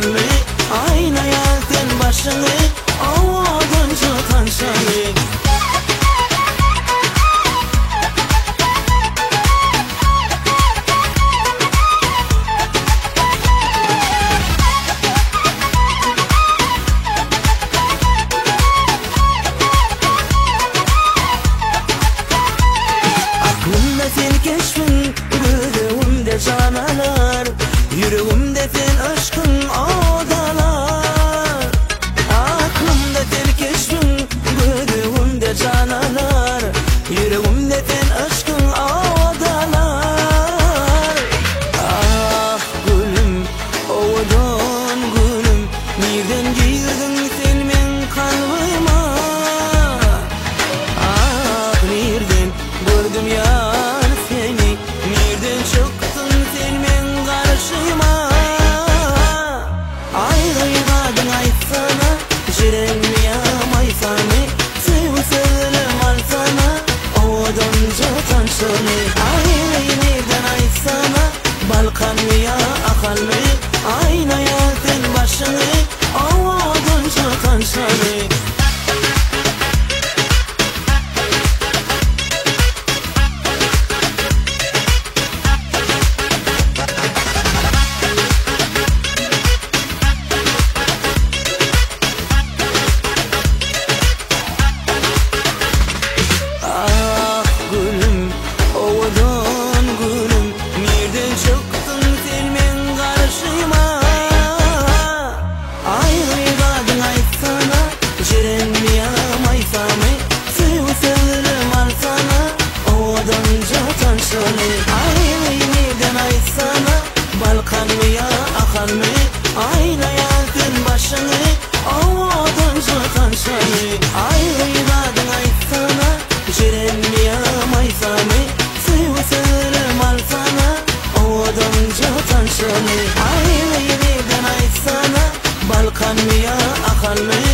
akal mı? Aynaya sen başını Ovadan çıkan seni. Aklımda sen keşfin, yüreğimde canalar, yüreğimde sen aşkın odalar. Aklımda sen keşfin, yüreğimde canalar, yüreğimde sen aşkın odalar. Ah gülüm, ovadan gülüm, nereden girdin sen men kalbıma? Ah nereden gördüm yar seni, nereden çıktın sen men karşıma? Ayrılmadın aytsana, jirenmiyam aytsana, sevselim alsana, ovadan çıkan seni. Nereden aytsana, balkan mı ya akal mı? Aynaya sen başını, ovadan çıkan seni. Ah gülüm, ovadan gülüm, nereden çıktın sen men karşıma? Ayrılmadın aytsana, jirenmiyam aytsana, sevselim alsana, ovadan çıkan seni. Nereden aytsana, balkan mı ya akal mı? Aynaya sen başını, ovadan çıkan seni. Ayrılmadın aytsana, jirenmiyam aytsana, sevselim alsana, ovadan çıkan seni. Nereden aytsana, balkan mı ya akal mı?